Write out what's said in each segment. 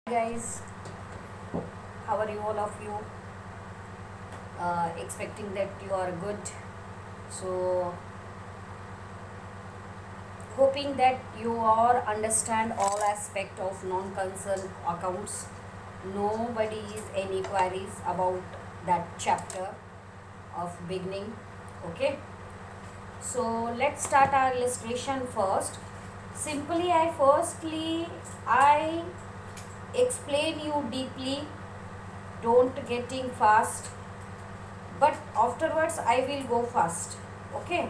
Guys, how are you, all of you? Expecting that you are good. So, hoping that you all understand all aspect of non-concern accounts. Nobody is any queries about that chapter of beginning. Okay. So let's start our illustration first. Simply, I explain you deeply. Don't getting fast, but afterwards I will go fast. Okay,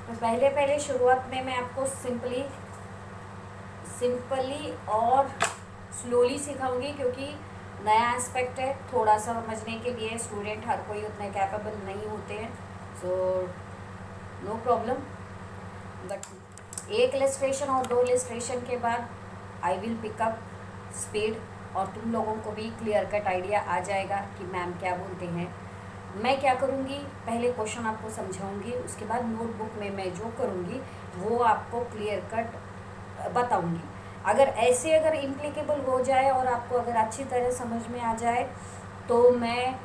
तो पहले पहले शुरुआत में मैं आपको simply और slowly सिखाऊंगी, क्योंकि नया एस्पेक्ट है. थोड़ा सा समझने के लिए स्टूडेंट हर कोई उतने कैपेबल नहीं होते हैं. सो नो प्रॉब्लम, बट एक इलस्ट्रेशन और दो इलस्ट्रेशन के बाद आई विल पिकअप स्पीड और तुम लोगों को भी क्लियर कट आइडिया आ जाएगा कि मैम क्या बोलते हैं. मैं क्या करूँगी, पहले क्वेश्चन आपको समझाऊंगी, उसके बाद नोटबुक में मैं जो करूँगी वो आपको क्लियर कट बताऊंगी. अगर इम्प्लीकेबल हो जाए और आपको अगर अच्छी तरह समझ में आ जाए तो मैं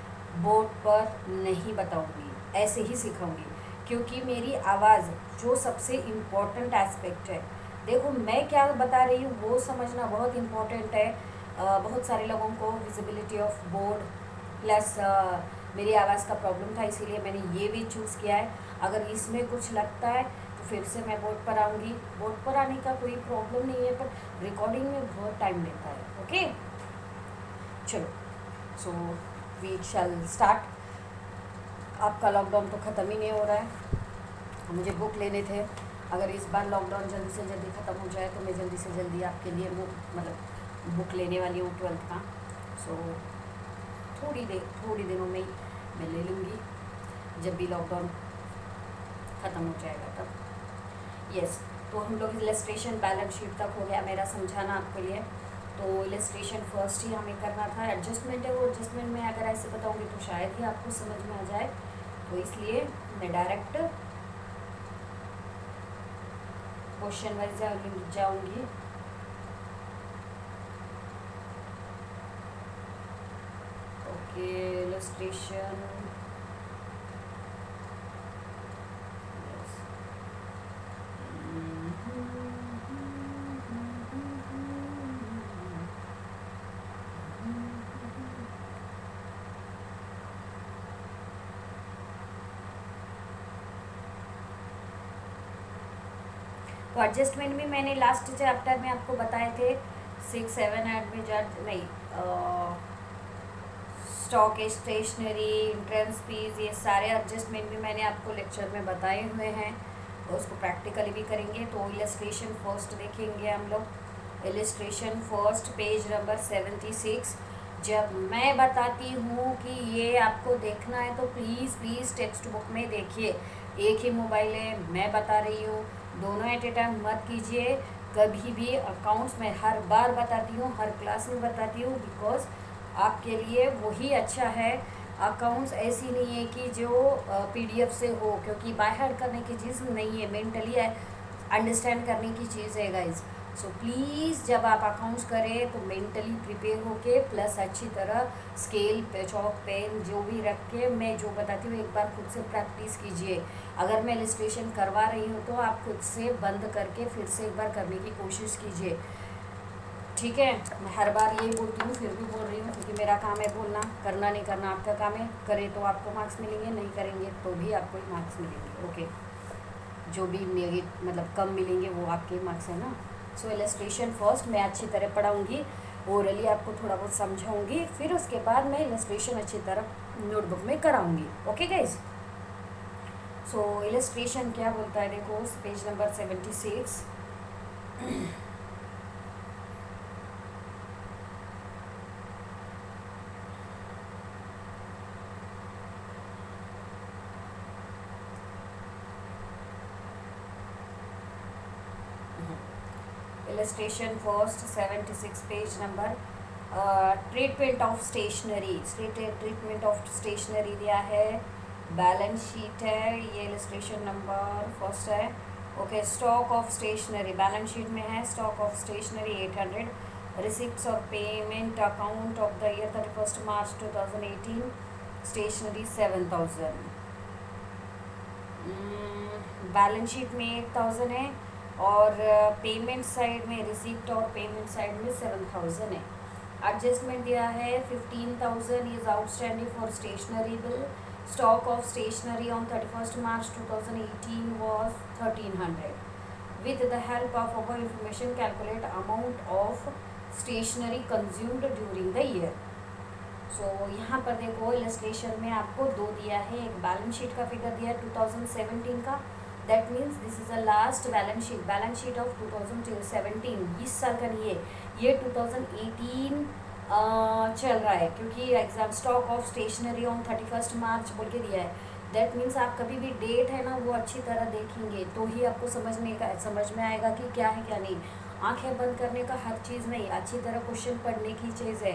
बोर्ड पर नहीं बताऊंगी, ऐसे ही सिखाऊंगी. क्योंकि मेरी आवाज़ जो सबसे इम्पोर्टेंट एस्पेक्ट है, देखो मैं क्या बता रही हूँ वो समझना बहुत इम्पोर्टेंट है. बहुत सारे लोगों को विजिबिलिटी ऑफ बोर्ड प्लस मेरी आवाज़ का प्रॉब्लम था, इसीलिए मैंने ये भी चूज़ किया है. अगर इसमें कुछ लगता है तो फिर से मैं बोर्ड पर आऊँगी. बोर्ड पर आने का कोई प्रॉब्लम नहीं है, पर रिकॉर्डिंग में बहुत टाइम लेता है. ओके, चलो. So we shall start. आपका लॉकडाउन तो ख़त्म ही नहीं हो रहा है. मुझे बुक लेने थे. अगर इस बार लॉकडाउन जल्दी से जल्दी ख़त्म हो जाए तो मैं जल्दी से जल्दी आपके लिए बुक लेने वाली हूँ 12th का. सो थोड़ी दिनों में ही मैं ले लूँगी, जब भी लॉकडाउन ख़त्म हो जाएगा तब. यस, तो हम लोग इलस्ट्रेशन बैलेंस शीट तक हो गया मेरा समझाना आपके लिए. तो इलस्ट्रेशन फर्स्ट ही हमें करना था. एडजस्टमेंट है, वो एडजस्टमेंट में अगर ऐसे बताऊँगी तो शायद ही आपको समझ में आ जाए, तो इसलिए मैं डायरेक्ट क्वेश्चन वाइज जाऊँगी. Okay, illustration. तो एडजस्टमेंट भी मैंने लास्ट चैप्टर में आपको बताए थे. 6, 7 एडमिट नहीं, स्टॉक स्टेशनरी, इंट्रेंस फीस, ये सारे एडजस्टमेंट भी मैंने आपको लेक्चर में बताए हुए हैं. तो उसको प्रैक्टिकली भी करेंगे. तो इलस्ट्रेशन फर्स्ट देखेंगे हम लोग. Illustration first, page number 76. जब मैं बताती हूँ कि ये आपको देखना है तो प्लीज़ टेक्स्ट बुक में देखिए. एक ही मोबाइल है, मैं बता रही हूँ, दोनों एट ए टाइम मत कीजिए कभी भी. अकाउंट्स में हर बार बताती हूँ, हर क्लास में बताती हूँ, बिकॉज आपके लिए वही अच्छा है. अकाउंट्स ऐसी नहीं है कि जो पीडीएफ से हो, क्योंकि बाय हार्ट करने की चीज़ नहीं है, मेंटली अंडरस्टैंड करने की चीज़ है गाइज. सो प्लीज़ जब आप अकाउंट्स करें तो मेंटली प्रिपेयर होके, प्लस अच्छी तरह स्केल पे चौक पेन जो भी रख के मैं जो बताती हूँ एक बार खुद से प्रैक्टिस कीजिए. अगर मैं इलस्ट्रेशन करवा रही हूँ तो आप खुद से बंद करके फिर से एक बार करने की कोशिश कीजिए. ठीक है, मैं हर बार यही बोलती हूँ, फिर भी बोल रही हूँ, क्योंकि मेरा काम है बोलना. करना नहीं करना आपका काम है. करें तो आपको मार्क्स मिलेंगे, नहीं करेंगे तो भी आपको ही मार्क्स मिलेंगे. ओके, जो भी मेरी कम मिलेंगे वो आपके मार्क्स है ना. सो इलस्ट्रेशन फर्स्ट मैं अच्छी तरह पढ़ाऊँगी, ओरली आपको थोड़ा बहुत समझाऊँगी, फिर उसके बाद मैं इलस्ट्रेशन अच्छी तरह नोटबुक में कराऊँगी. Okay guys. सो इलस्ट्रेशन क्या बोलता है, देखो page number 76. Illustration first 76 page number. Treatment of stationery. Treatment of stationery दिया है, बैलेंस शीट है, ये इलस्ट्रेशन नंबर फर्स्ट है. Okay, stock of stationery balance sheet में है. Stock of stationery 800. receipts or payment account of the year 31st March 2018, stationery 7,000, balance sheet में 8,000 है और पेमेंट साइड में रिसिप्ट और पेमेंट साइड में 7,000 है। एडजस्टमेंट दिया है 15,000 is outstanding for stationery bill. Stock of stationery on 31st March 2018 was 1,300. With the help of above information, calculate amount of stationery consumed during the year. सो यहाँ पर देखो illustration में आपको दो दिया है, एक बैलेंस शीट का फिगर दिया है 2017 का, that means this is a last balance sheet of 2017, 20 साल का नहीं है, ये 2018 चल रहा है क्योंकि exam stock of stationery on 31st March बोल के दिया है। दैट मीन्स आप कभी भी डेट है ना वो अच्छी तरह देखेंगे तो ही आपको समझ में आएगा कि क्या है क्या नहीं। आंखें बंद करने का हर चीज़ नहीं, अच्छी तरह क्वेश्चन पढ़ने की चीज़ है।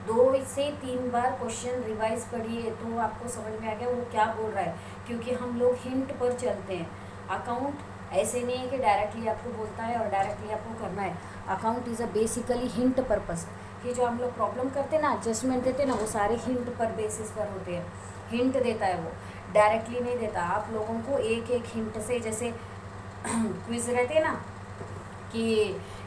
2 से 3 बार क्वेश्चन रिवाइज पढ़िए तो आपको समझ में आ गया वो क्या बोल रहा है, क्योंकि हम लोग हिंट पर चलते हैं। अकाउंट ऐसे नहीं है कि डायरेक्टली आपको बोलता है और डायरेक्टली आपको करना है। Account is a basically hint purpose. कि जो हम लोग प्रॉब्लम करते हैं ना, एडजस्टमेंट देते हैं ना, वो सारे हिंट पर बेसिस पर होते हैं। हिंट देता है वो, डायरेक्टली नहीं देता। आप लोगों को एक एक हिंट से, जैसे क्विज रहते हैं ना कि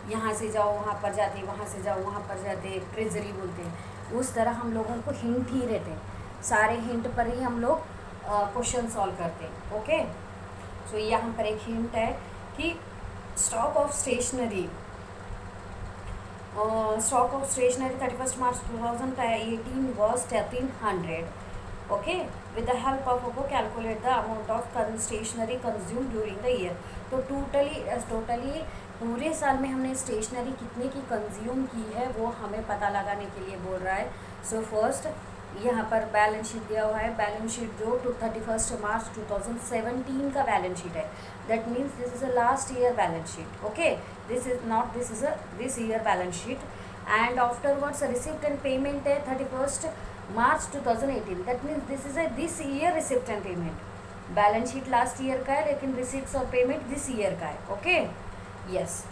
यहाँ से जाओ वहाँ पर जाते, वहाँ से जाओ वहाँ पर जाते, ट्रेजरी बोलते हैं, उस तरह हम लोगों को हिंट ही रहते हैं। सारे हिंट पर ही हम लोग क्वेश्चन सॉल्व करते हैं। ओके, सो यहाँ पर एक हिंट है कि stock of stationery 31st March 2018 was 1,300. Okay, with the help of Oppo, calculate the amount of stationery consumed during the year. तो टोटली पूरे साल में हमने स्टेशनरी कितने की कंज्यूम की है वो हमें पता लगाने के लिए बोल रहा है। सो फर्स्ट यहाँ पर बैलेंस शीट दिया हुआ है, बैलेंस शीट जो 31st March 2017 का बैलेंस शीट है। That means this is a last year balance sheet. Okay, this is a this year balance sheet and afterwards receipt and payment है 31st March 2018। That means this is a this year receipt and payment. Balance sheet last year का है लेकिन receipt और payment this year का है। Okay, yes.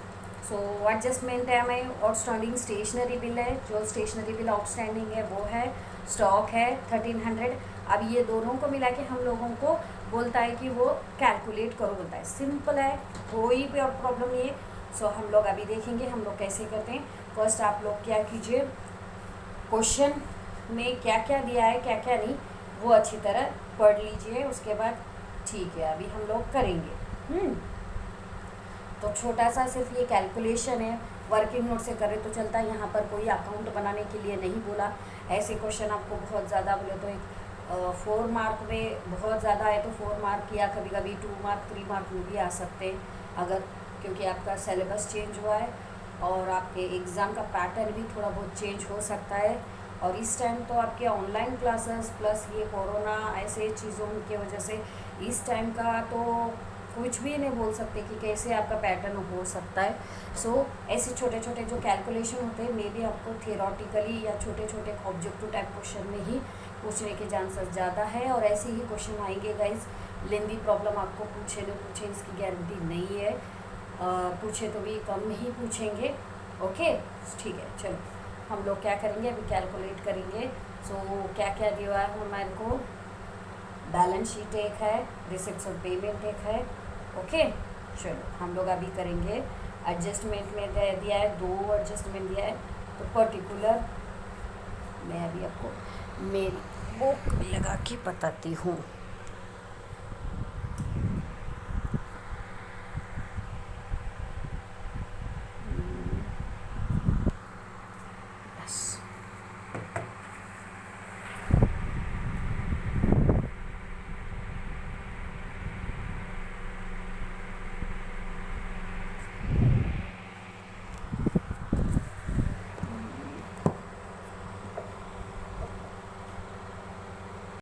So adjustment है हमें, outstanding stationery bill है, जो स्टेशनरी बिल आउटस्टैंडिंग है वो है, स्टॉक है 1,300। अब ये दोनों को मिला के हम लोगों को बोलता है कि वो कैलकुलेट करो, बोलता है। सिंपल है, कोई भी और प्रॉब्लम नहीं है। सो हम लोग अभी देखेंगे हम लोग कैसे करते हैं। फर्स्ट आप लोग क्या कीजिए, क्वेश्चन में क्या क्या दिया है क्या क्या नहीं वो अच्छी तरह पढ़ लीजिए, उसके बाद ठीक है अभी हम लोग करेंगे। तो छोटा सा सिर्फ ये कैलकुलेशन है, वर्किंग नोट से करें तो चलता है। यहाँ पर कोई अकाउंट बनाने के लिए नहीं बोला। ऐसे क्वेश्चन आपको बहुत ज़्यादा बोले तो एक 4 मार्क में बहुत ज़्यादा है तो 4 मार्क या कभी कभी 2 मार्क 3 मार्क में भी आ सकते हैं, अगर क्योंकि आपका सिलेबस चेंज हुआ है और आपके एग्ज़ाम का पैटर्न भी थोड़ा बहुत चेंज हो सकता है। और इस टाइम तो आपके ऑनलाइन क्लासेस प्लस ये कोरोना ऐसे चीज़ों की वजह से इस टाइम का तो कुछ भी नहीं बोल सकते कि कैसे आपका पैटर्न हो सकता है। सो ऐसे छोटे छोटे जो कैलकुलेशन होते हैं मे बी आपको थियोरटिकली या छोटे छोटे ऑब्जेक्टिव टाइप क्वेश्चन में ही पूछने के चांसेस ज़्यादा है और ऐसे ही क्वेश्चन आएंगे गाइज। लेंदी प्रॉब्लम आपको पूछे न पूछे इसकी गारंटी नहीं है, पूछे तो भी कम ही पूछेंगे। ओके, ठीक है, चलो हम लोग क्या करेंगे अभी कैलकुलेट करेंगे। सो क्या क्या दिया है हमारे को, बैलेंस शीट एक है, रिसिप्ट्स और पेमेंट एक है। ओके, चलो हम लोग अभी करेंगे। एडजस्टमेंट में दिया है 2 एडजस्टमेंट दिया है, तो पर्टिकुलर मैं अभी आपको मेरी बुक लगा के बताती हूँ।